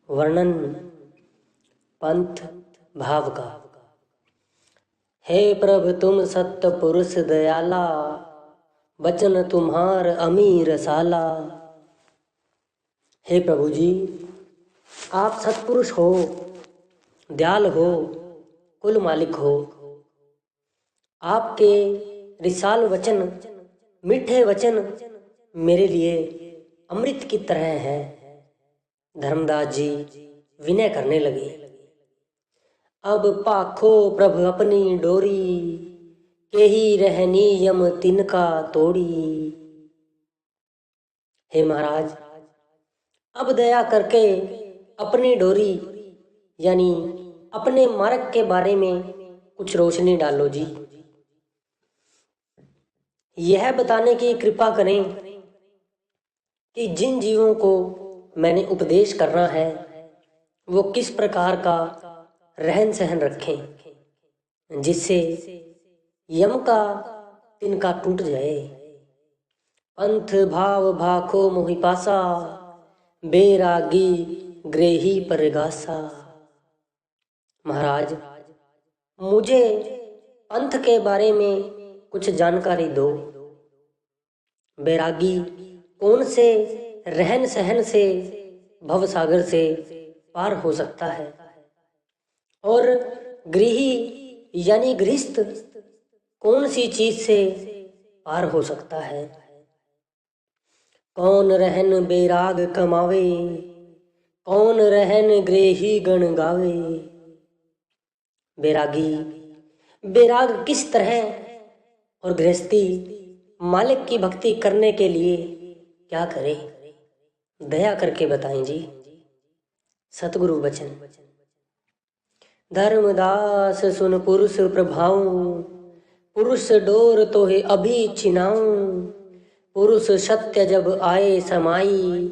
वर्णन पंथ भाव का। हे प्रभु तुम सत्य पुरुष दयाला, बचन तुम्हार अमीर साला। हे प्रभु जी, आप सत्पुरुष हो, दयाल हो, कुल मालिक हो। आपके रिसाल वचन, मीठे वचन मेरे लिए अमृत की तरह हैं। धर्मदास जी विनय करने लगे। अब पाखो प्रभु अपनी डोरी, के ही रहनी यम तिनका तोड़ी। हे महाराज, अब दया करके अपनी डोरी यानी अपने मार्ग के बारे में कुछ रोशनी डालो जी। यह बताने की कृपा करें कि जिन जीवों को मैंने उपदेश करना है वो किस प्रकार का रहन सहन रखें, जिससे यम का तिनका टूट जाए। पंथ भाव भाखो मोहि पासा, बेरागी ग्रेही परगासा। महाराज, मुझे पंथ के बारे में कुछ जानकारी दो। बैरागी कौन से रहन सहन से भव सागर से पार हो सकता है, और गृही यानी गृहस्थ कौन सी चीज से पार हो सकता है। कौन रहन बैराग कमावे, कौन रहन गृही गण गावे। बैरागी बैराग किस तरह और गृहस्थी मालिक की भक्ति करने के लिए क्या करे, दया करके बताएं जी। सतगुरु वचन। धर्मदास सुन पुरुष प्रभाव, पुरुष डोर तो है अभी छिनाऊं। पुरुष सत्य जब आए समाई,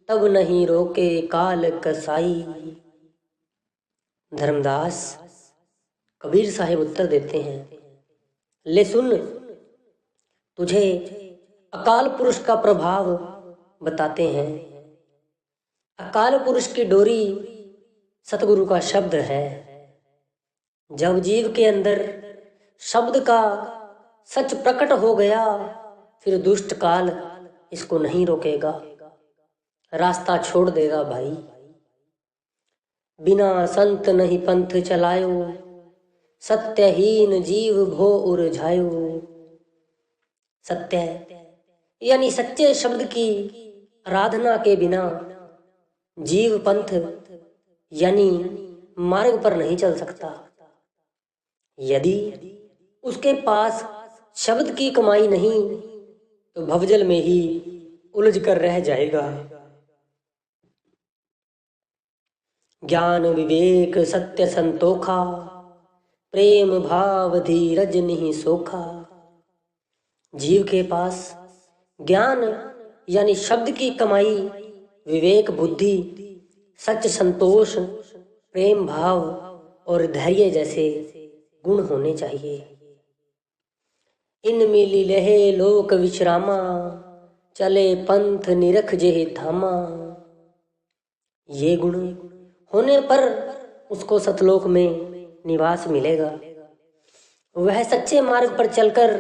तब नहीं रोके काल कसाई। धर्मदास कबीर साहिब उत्तर देते हैं, ले सुन, तुझे अकाल पुरुष का प्रभाव बताते हैं। अकाल पुरुष की डोरी सतगुरु का शब्द है। जब जीव के अंदर शब्द का सच प्रकट हो गया, फिर दुष्ट काल इसको नहीं रोकेगा, रास्ता छोड़ देगा भाई। बिना संत नहीं पंथ चलायो, सत्यहीन जीव भो उरझायो। सत्य यानी सच्चे शब्द की आराधना के बिना जीव पंथ यानी मार्ग पर नहीं चल सकता। यदि उसके पास शब्द की कमाई नहीं तो भवजल में ही उलझ कर रह जाएगा। ज्ञान विवेक सत्य संतोखा, प्रेम भाव धीरज नहीं सोखा। जीव के पास ज्ञान यानी शब्द की कमाई, विवेक बुद्धि, सच संतोष, प्रेम भाव और धैर्य जैसे गुण होने चाहिए। इन मिली लहे लोक विश्रामा, चले पंथ निरख जेहि धामा। ये गुण होने पर उसको सतलोक में निवास मिलेगा। वह सच्चे मार्ग पर चलकर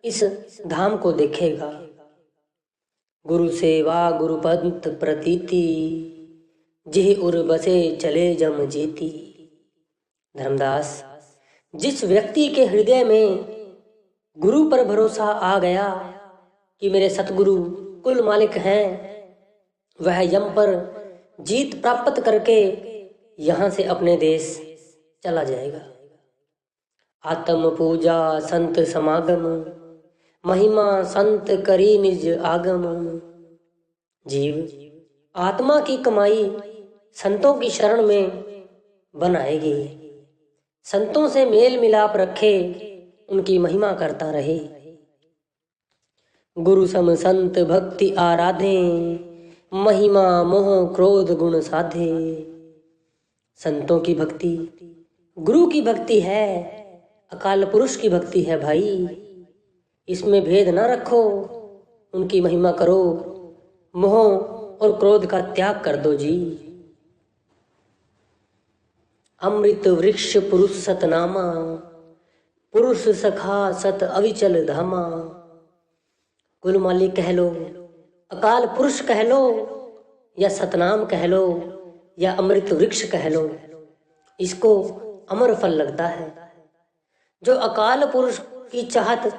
इस धाम को देखेगा। गुरु सेवा गुरु पंथ प्रतीति, जिह उर बसे चले जम जीती। धर्मदास, जिस व्यक्ति के हृदय में गुरु पर भरोसा आ गया कि मेरे सतगुरु कुल मालिक हैं, वह यम पर जीत प्राप्त करके यहाँ से अपने देश चला जाएगा। आत्म पूजा संत समागम, महिमा संत करी निज आगम। जीव आत्मा की कमाई संतों की शरण में बनाएगी। संतों से मेल मिलाप रखे, उनकी महिमा करता रहे। गुरु सम संत भक्ति आराधे, महिमा मोह क्रोध गुण साधे। संतों की भक्ति गुरु की भक्ति है, अकाल पुरुष की भक्ति है भाई। इसमें भेद ना रखो, उनकी महिमा करो, मोह और क्रोध का त्याग कर दो जी। अमृत वृक्ष पुरुष सतनामा, पुरुष सखा सत अविचल धामा। कुल मालिक कह लो, अकाल पुरुष कह लो, या सतनाम कह लो, या अमृत वृक्ष कह लो, इसको अमर फल लगता है। जो अकाल पुरुष की चाहत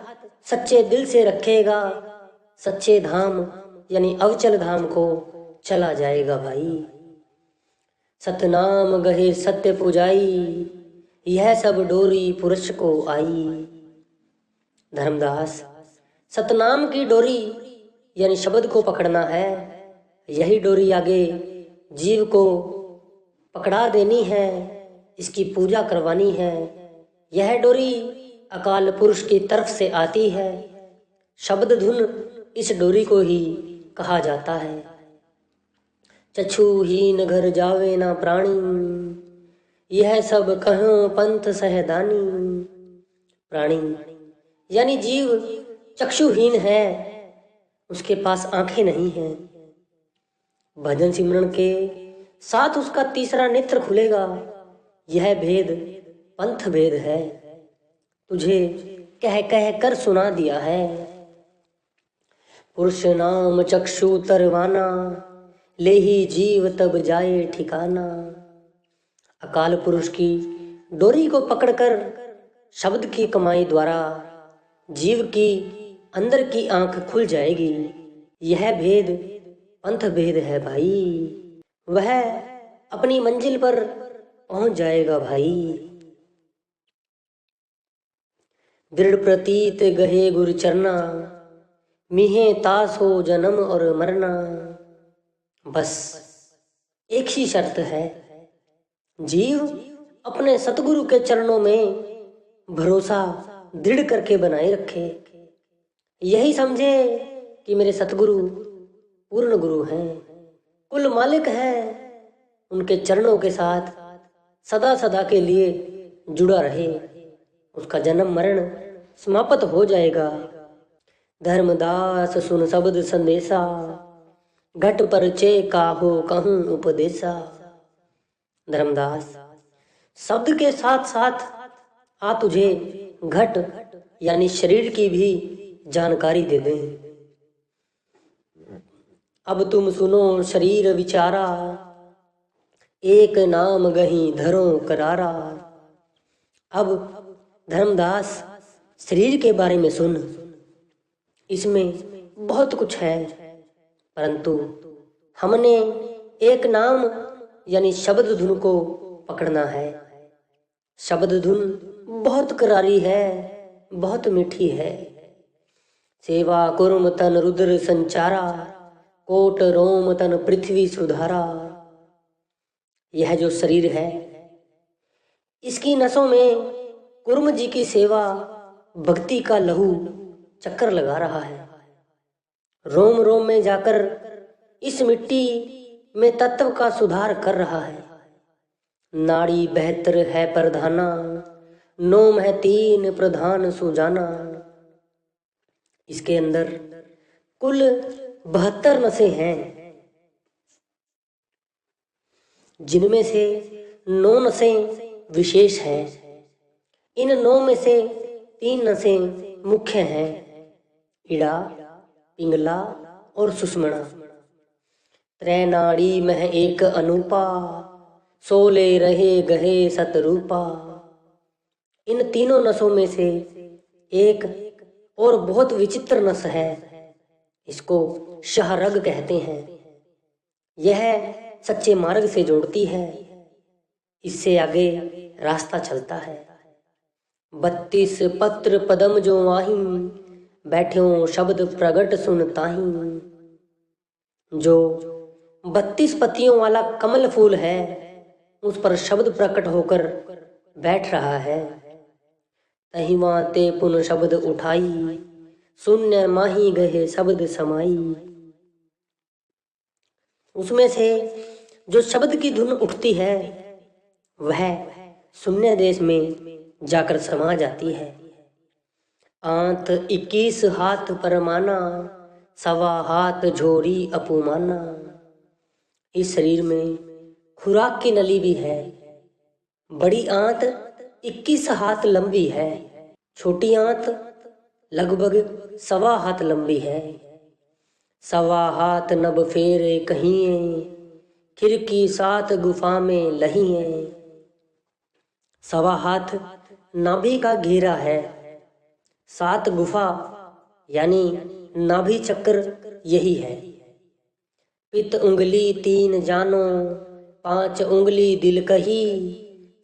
सच्चे दिल से रखेगा, सच्चे धाम यानी अविचल धाम को चला जाएगा भाई। सतनाम गहे सत्य पुजाई, यह सब डोरी पुरुष को आई। धर्मदास, सतनाम की डोरी यानी शब्द को पकड़ना है, यही डोरी आगे जीव को पकड़ा देनी है, इसकी पूजा करवानी है। यह डोरी अकाल पुरुष की तरफ से आती है। शब्द धुन इस डोरी को ही कहा जाता है। चक्षुहीन घर जावे ना प्राणी, यह सब कहो पंथ सहदानी। प्राणी यानी जीव चक्षुहीन है, उसके पास आंखें नहीं हैं। भजन सिमरन के साथ उसका तीसरा नेत्र खुलेगा। यह भेद पंथ भेद है, तुझे कह कह कर सुना दिया है। पुरुष नाम चक्षु तरवाना, ले ही जीव तब जाए ठिकाना। अकाल पुरुष की डोरी को पकड़कर शब्द की कमाई द्वारा जीव की अंदर की आंख खुल जाएगी। यह भेद पंथ भेद है भाई, वह अपनी मंजिल पर पहुंच जाएगा भाई। दृढ़ प्रतीत गहे गुरु चरना, मिहे तास हो जन्म और मरना। बस एक ही शर्त है, जीव अपने सतगुरु के चरणों में भरोसा दृढ़ करके बनाए रखे। यही समझे कि मेरे सतगुरु पूर्ण गुरु हैं, कुल मालिक हैं। उनके चरणों के साथ सदा सदा के लिए जुड़ा रहे, उसका जन्म मरण समाप्त हो जाएगा। धर्मदास सुन शब्द संदेशा, घट पर चे काहो कहूं उपदेशा। धर्मदास, शब्द के साथ साथ आ तुझे घट यानी शरीर की भी जानकारी दे दें। अब तुम सुनो शरीर विचारा, एक नाम गही धरो करारा। अब धर्मदास शरीर के बारे में सुन, इसमें बहुत कुछ है, परंतु हमने एक नाम यानी शब्द धुन को पकड़ना है। शब्द धुन बहुत करारी है, बहुत मीठी है। सेवा कुर्म तन रुद्र संचारा, कोट रोम तन पृथ्वी सुधारा। यह जो शरीर है, इसकी नसों में कुर्म जी की सेवा भक्ति का लहू चक्कर लगा रहा है। रोम रोम में जाकर इस मिट्टी में तत्व का सुधार कर रहा है। नाड़ी बेहतर है प्रधाना, नोम है तीन प्रधान सुजाना। इसके अंदर कुल 72 नसें हैं, जिनमें से 9 नसें विशेष हैं। इन 9 में से 3 नसें मुख्य हैं, इड़ा, पिंगला और सुषुम्ना। त्रैनाड़ी मह एक अनुपा, सोले रहे गहे सतरूपा। इन तीनों नसों में से एक और बहुत विचित्र नस है, इसको शाहरग कहते हैं। यह सच्चे मार्ग से जोड़ती है, इससे आगे रास्ता चलता है। 32 पत्र पदम जो वाही, बैठ्यो शब्द प्रगट सुन ताही। जो 32 पत्तियों वाला कमल फूल है, उस पर शब्द प्रकट होकर बैठ रहा है। तहिमा ते पुन शब्द उठाई, शून्य माही गहे शब्द समाई। उसमें से जो शब्द की धुन उठती है, वह शून्य देश में जाकर समा जाती है। आंत 21 हाथ परमाना, सवा हाथ झोरी अपुमाना। इस शरीर में खुराक की नली भी है, बड़ी आंत 21 हाथ लंबी है, छोटी आंत लगभग 1.25 हाथ लंबी है। 1.25 हाथ नभ फेरे कहीं, खिड़की 7 गुफा में लही है। 1.25 हाथ नाभि का घेरा है, 7 गुफा यानी नाभि चक्र यही है। पित उंगली 3 जानो, 5 उंगली दिल कही,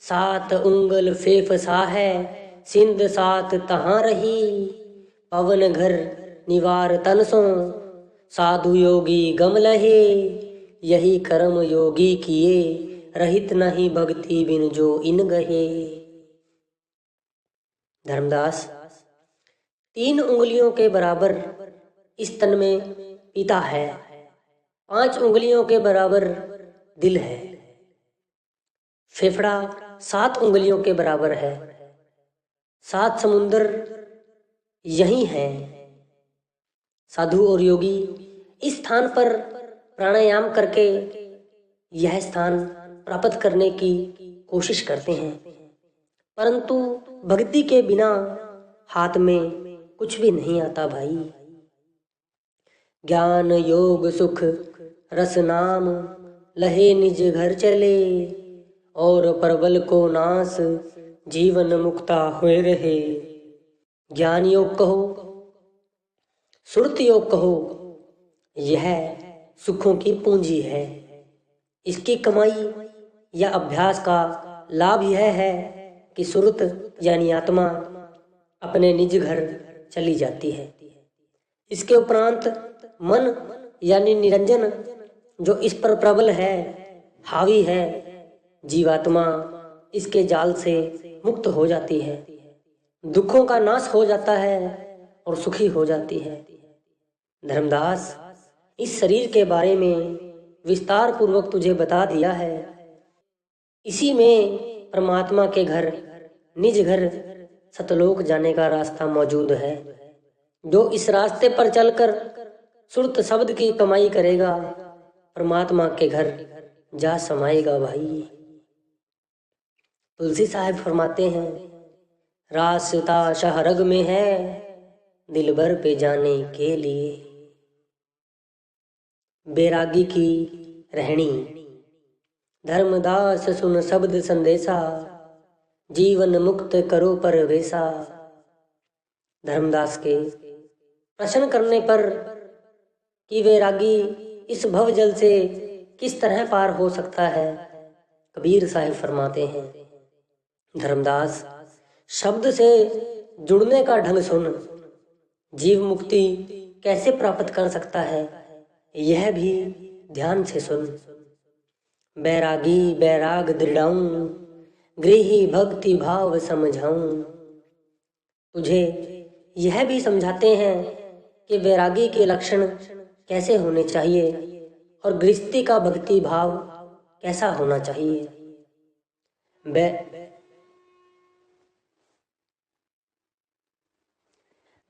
7 उंगल फेफसा है, सिंध 7 तहाँ रही। पवन घर निवार तन सो, साधु योगी गम लहे, यही कर्म योगी किए, रहित नहीं भक्ति बिन जो इन गहे। धर्मदास, 3 उंगलियों के बराबर इस तन में पिता है, 5 उंगलियों के बराबर दिल है, फेफड़ा 7 उंगलियों के बराबर है, 7 समुंदर यही है। साधु और योगी इस स्थान पर प्राणायाम करके यह स्थान प्राप्त करने की कोशिश करते हैं, परंतु भक्ति के बिना हाथ में कुछ भी नहीं आता भाई। ज्ञान योग सुख रस नाम, लहे निज घर चले, और परबल को नाश, जीवन मुक्ता हुए रहे। ज्ञान योग कहो, सुरत योग कहो, यह सुखों की पूंजी है। इसकी कमाई या अभ्यास का लाभ यह है कि सुरत यानी आत्मा अपने निज घर चली जाती है। इसके उपरांत मन यानी निरंजन जो इस पर प्रबल है, हावी है, जीवात्मा इसके जाल से मुक्त हो जाती है, दुखों का नाश हो जाता है और सुखी हो जाती है। धर्मदास, इस शरीर के बारे में विस्तार पूर्वक तुझे बता दिया है। इसी में परमात्मा के घर, निज घर, सतलोक जाने का रास्ता मौजूद है। जो इस रास्ते पर चलकर सुरत शब्द की कमाई करेगा, परमात्मा के घर जा समाएगा भाई। तुलसी साहब फरमाते हैं, रास्ता शाहरग में है, दिल भर पे जाने के लिए। बैरागी की रहनी। धर्मदास सुन शब्द संदेशा, जीवन मुक्त करो परवेशा। धर्मदास के प्रश्न करने पर कि वैरागी इस भव जल से किस तरह पार हो सकता है, कबीर साहिब फरमाते हैं, धर्मदास, शब्द से जुड़ने का ढंग सुन। जीव मुक्ति कैसे प्राप्त कर सकता है, यह भी ध्यान से सुन। बैरागी बैराग दृढ़ाऊं, गृही भक्ति भाव समझाऊं। तुझे यह भी समझाते हैं कि वैरागी के लक्षण कैसे होने चाहिए और गृहस्थी का भक्ति भाव कैसा होना चाहिए।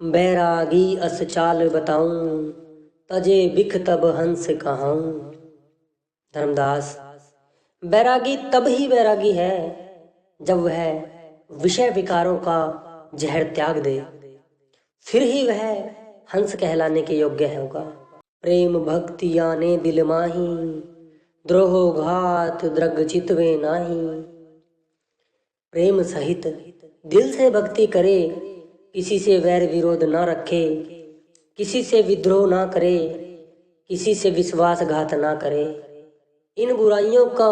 बैरागी अस चाल बताऊं, तजे बिख तब हंस कहाऊं। धर्मदास, बैरागी तब ही बैरागी है जब वह विषय विकारों का जहर त्याग दे, फिर ही वह हंस कहलाने के योग्य होगा। प्रेम भक्ति आने दिल माही, द्रोह घात द्रग चितवे नाही। प्रेम सहित दिल से भक्ति करे, किसी से वैर विरोध ना रखे, किसी से विद्रोह ना करे, किसी से विश्वासघात ना करे, इन बुराइयों का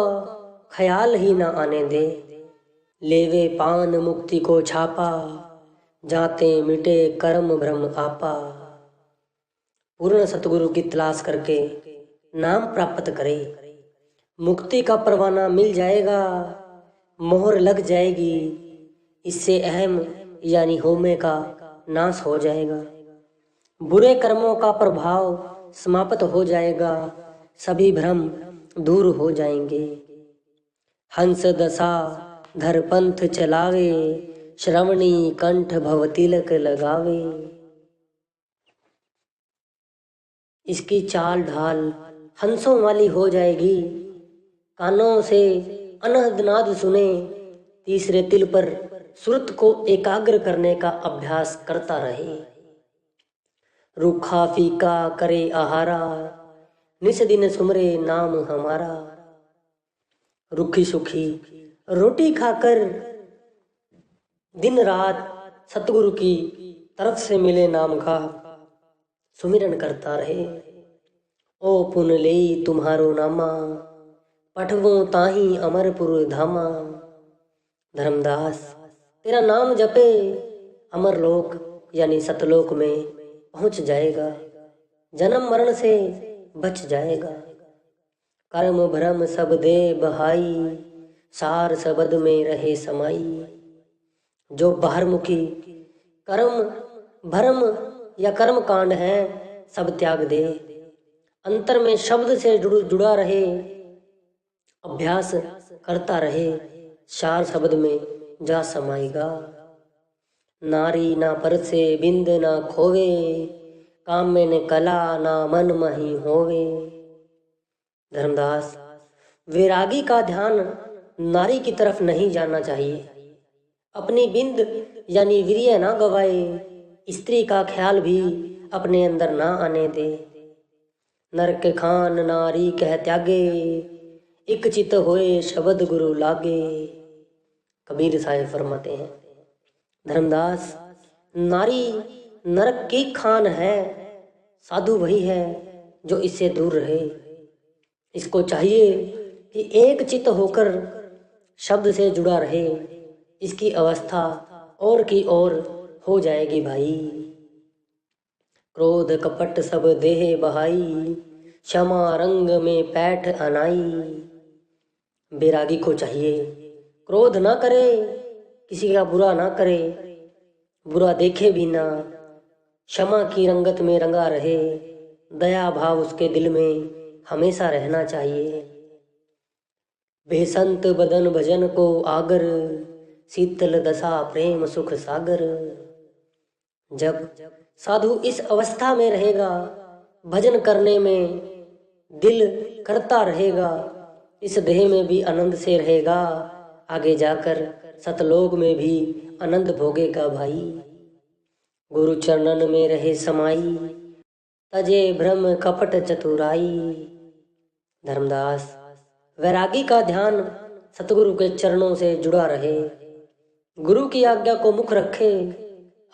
ख्याल ही ना आने दे। लेवे पान मुक्ति को छापा, जाते मिटे कर्म भ्रम आपा। पूर्ण सतगुरु की तलाश करके नाम प्राप्त करे, मुक्ति का परवाना मिल जाएगा, मोहर लग जाएगी। इससे अहम यानी होमे का नाश हो जाएगा, बुरे कर्मों का प्रभाव समाप्त हो जाएगा, सभी भ्रम दूर हो जाएंगे। हंस दशा धर पंथ चलावे, श्रवणी कंठ भव तिलक लगावे। इसकी चाल ढाल हंसों वाली हो जाएगी, कानों से अनहद नाद सुने, तीसरे तिल पर सुरत को एकाग्र करने का अभ्यास करता रहे। रूखा फीका करे आहारा, निस दिन सुमरे नाम हमारा। रूखी सूखी रोटी खाकर दिन रात सतगुरु की तरफ से मिले नाम का सुमिरन करता रहे। ओ पुन ले तुम्हारो नामा, पठवो ताही अमरपुर धामा। धर्मदास तेरा नाम जपे, अमरलोक यानी सतलोक में पहुंच जाएगा, जन्म मरण से बच जाएगा। कर्म भ्रम सब दे बहाई, सार सबद में रहे समाई। जो बाहरमुखी कर्म भ्रम या कर्म कांड है सब त्याग दे, अंतर में शब्द से जुड़ा रहे, अभ्यास करता रहे, सार शब्द में जा समाएगा। नारी ना परसे बिंद ना खोवे, काम में न कला ना मन मही होवे। धर्मदास वैरागी का ध्यान नारी की तरफ नहीं जाना चाहिए, अपनी बिंद यानी वीर्य ना गवाए, स्त्री का ख्याल भी अपने अंदर ना आने दे। नरक खान नारी कह त्यागे, एक चित होए शब्द गुरु लागे। कबीर साहिब फरमाते हैं धर्मदास नारी नरक की खान है, साधु वही है जो इससे दूर रहे। इसको चाहिए कि एक चित होकर शब्द से जुड़ा रहे, इसकी अवस्था और की ओर हो जाएगी भाई। क्रोध कपट सब देह बहाई, क्षमा रंग में पैठ अनाई। बैरागी को चाहिए क्रोध ना करे, किसी का बुरा ना करे, बुरा देखे भी ना, क्षमा की रंगत में रंगा रहे, दया भाव उसके दिल में हमेशा रहना चाहिए। बेसंत बदन भजन को आगर, शीतल दशा प्रेम सुख सागर। जब साधु इस अवस्था में रहेगा, भजन करने में दिल करता रहेगा, इस देह में भी आनंद से रहेगा, आगे जाकर सतलोक में भी आनंद भोगेगा भाई। गुरु चरणन में रहे समाई, तजे भ्रम कपट चतुराई। धर्मदास वैरागी का ध्यान सतगुरु के चरणों से जुड़ा रहे, गुरु की आज्ञा को मुख रखे,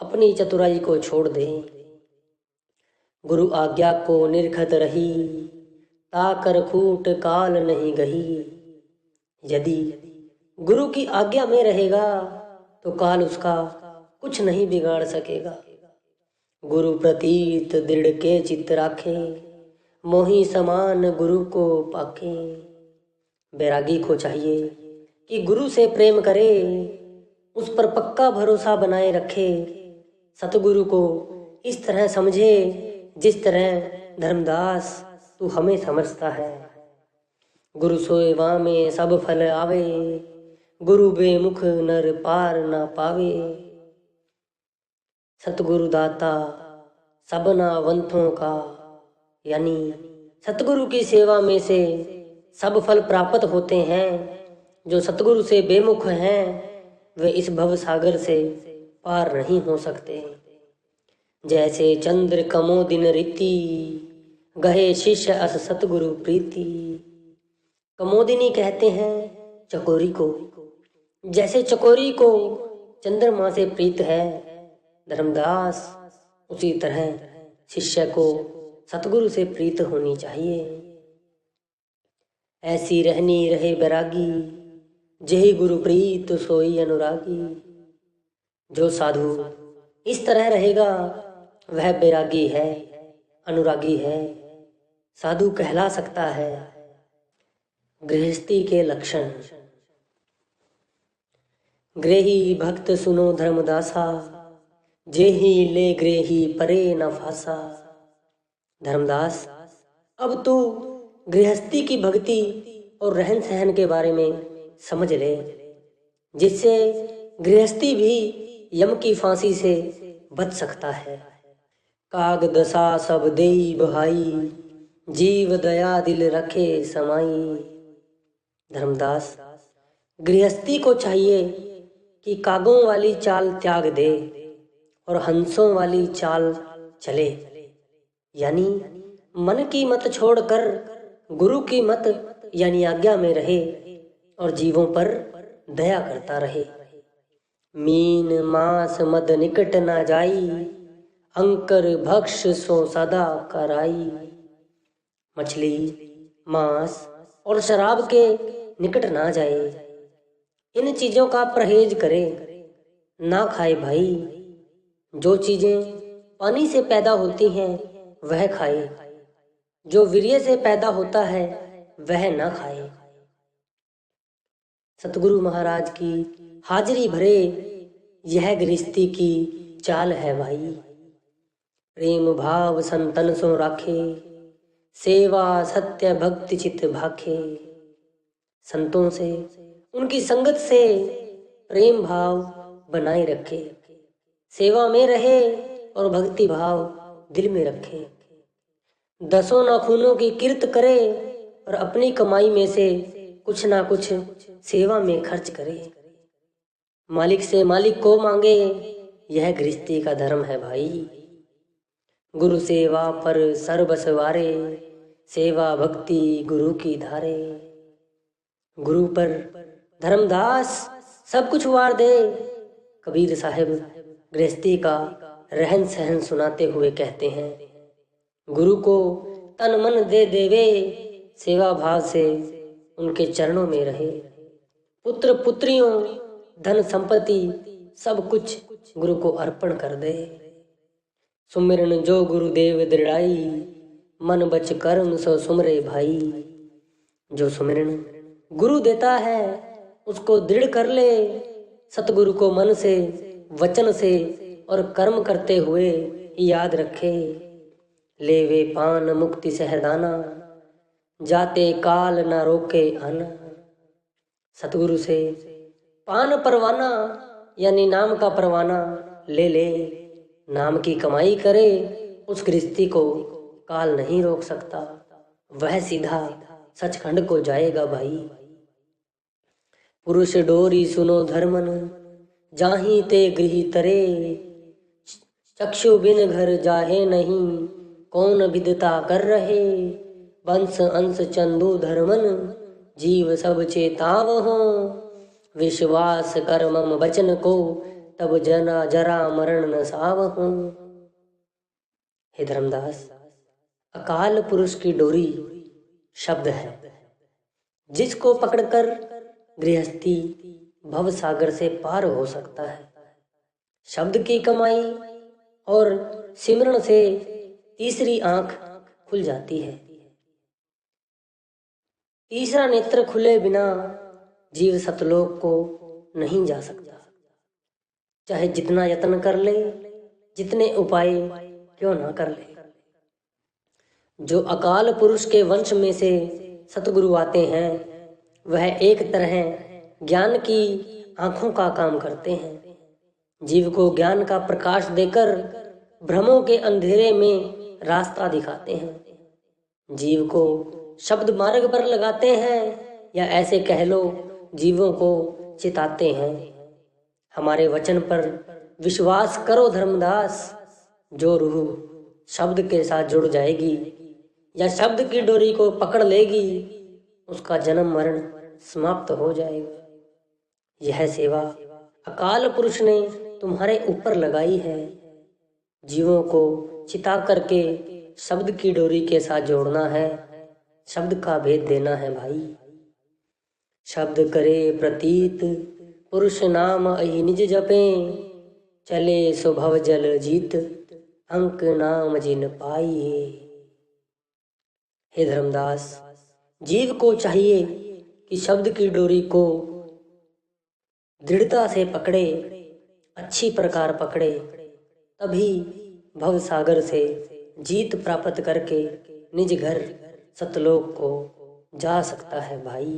अपनी चतुराई को छोड़ दे। गुरु आज्ञा को निरखत रही, ताकर खूट काल नहीं गही। यदि गुरु की आज्ञा में रहेगा तो काल उसका कुछ नहीं बिगाड़ सकेगा। गुरु प्रतीत दृढ़ के चित्त राखे, मोही समान गुरु को पाके। बैरागी को चाहिए कि गुरु से प्रेम करे, उस पर पक्का भरोसा बनाए रखे, सतगुरु को इस तरह समझे जिस तरह धर्मदास तू हमें समझता है। गुरु सोएवा में सब फल आवे, गुरु बेमुख नर पार ना पावे। सतगुरु दाता सबना वंथों का, यानी सतगुरु की सेवा में से सब फल प्राप्त होते हैं। जो सतगुरु से बेमुख हैं वे इस भव सागर से पार नहीं हो सकते। जैसे चंद्र कमो दिन रीति, गहे शिष्य अस सतगुरु प्रीति। कमोदिनी कहते हैं चकोरी को, जैसे चकोरी को चंद्रमा से प्रीत है, धर्मदास उसी तरह शिष्य को सतगुरु से प्रीत होनी चाहिए। ऐसी रहनी रहे बैरागी, जही गुरु प्रीत सोई अनुरागी। जो साधु इस तरह रहेगा वह बैरागी है, अनुरागी है, साधु कहला सकता है। गृहस्थी के लक्षण। गृही भक्त सुनो धर्मदासा, जेही ले गृही परे न फासा। धर्मदास अब तू गृहस्थी की भक्ति और रहन सहन के बारे में समझ ले, जिससे गृहस्थी भी यम की फांसी से बच सकता है। काग दशा सब देई बहाई, जीव दया दिल रखे समाई। धर्मदास गृहस्थी को चाहिए कि कागों वाली चाल त्याग दे और हंसों वाली चाल चले, यानी मन की मत छोड़कर गुरु की मत यानी आज्ञा में रहे और जीवों पर दया करता रहे। मीन मांस मद निकट ना जाई, अंकर भक्ष सो सदा कराई। मछली, मांस और शराब के निकट ना जाए, इन चीजों का परहेज करे, ना खाए भाई। जो चीजें पानी से पैदा होती हैं वह खाए, जो वीर्य से पैदा होता है वह ना खाए। सतगुरु महाराज की हाजिरी भरे यह गृहस्थी की चाल है भाई। प्रेम भाव संतन सो राखे, सेवा सत्य भक्ति चित भाखे। संतों से, उनकी संगत से प्रेम भाव बनाए रखे, सेवा में रहे और भक्ति भाव दिल में रखे। दसों नाखूनों की किरत करे और अपनी कमाई में से कुछ ना कुछ सेवा में खर्च करे। मालिक से मालिक को मांगे, यह गृहस्थी का धर्म है भाई। गुरु सेवा पर सर्वस वारे, सेवा भक्ति गुरु की धारे। गुरु पर धर्मदास सब कुछ वार दे। कबीर साहिब गृहस्थी का रहन सहन सुनाते हुए कहते हैं, गुरु को तन मन दे देवे, सेवा भाव से उनके चरणों में रहे। पुत्र पुत्रियों धन संपत्ति सब कुछ गुरु को अर्पण कर दे। सुमिरन जो गुरुदेव दृढ़ाई, मन बच कर्म सो सुमरे भाई। जो सुमिरन गुरु देता है उसको दृढ़ कर ले। सतगुरु को मन से, वचन से और कर्म करते हुए याद रखे। लेवे पान मुक्ति सहदाना, जाते काल न रोके आना। सतगुरु से पान परवाना यानी नाम का परवाना ले ले। नाम की कमाई करे, उस गृहस्थी को काल नहीं रोक सकता, वह सीधा सचखंड को जाएगा भाई। पुरुष डोरी सुनो धर्मन, जाही ते गृही तरे। चक्षु बिन घर जाहे नहीं, कौन विदता कर रहे। वंश अंश चंदू धर्मन, जीव सब चेताव हो। विश्वास कर मम वचन को, तब जना जरा मरण न साव हो। हे धर्मदास, अकाल पुरुष की डोरी शब्द है, जिसको पकड़कर गृहस्थी भव सागर से पार हो सकता है। शब्द की कमाई और सिमरण से तीसरी आंख खुल जाती है। तीसरा नेत्र खुले बिना जीव सतलोक को नहीं जा सकता, चाहे जितना यत्न कर ले, जितने उपाय क्यों ना कर ले। जो अकाल पुरुष के वंश में से सतगुरु आते हैं, वह एक तरह ज्ञान की आंखों का काम करते हैं। जीव को ज्ञान का प्रकाश देकर भ्रमों के अंधेरे में रास्ता दिखाते हैं। जीव को शब्द मार्ग पर लगाते हैं, या ऐसे कह लो जीवों को चिताते हैं। हमारे वचन पर विश्वास करो धर्मदास। जो रूह शब्द के साथ जुड़ जाएगी या शब्द की डोरी को पकड़ लेगी, उसका जन्म मरण समाप्त हो जाएगा। यह सेवा अकाल पुरुष ने तुम्हारे ऊपर लगाई है। जीवों को चिता करके शब्द की डोरी के साथ जोड़ना है, शब्द का भेद देना है भाई। शब्द करे प्रतीत, पुरुष नाम अहि निज जपे। चले सुभव जल जीत, अंक नाम जिन पाइए। हे धर्मदास, जीव को चाहिए कि शब्द की डोरी को दृढ़ता से पकड़े, अच्छी प्रकार पकड़े, तभी भव सागर से जीत प्राप्त करके निज घर सतलोक को जा सकता है भाई।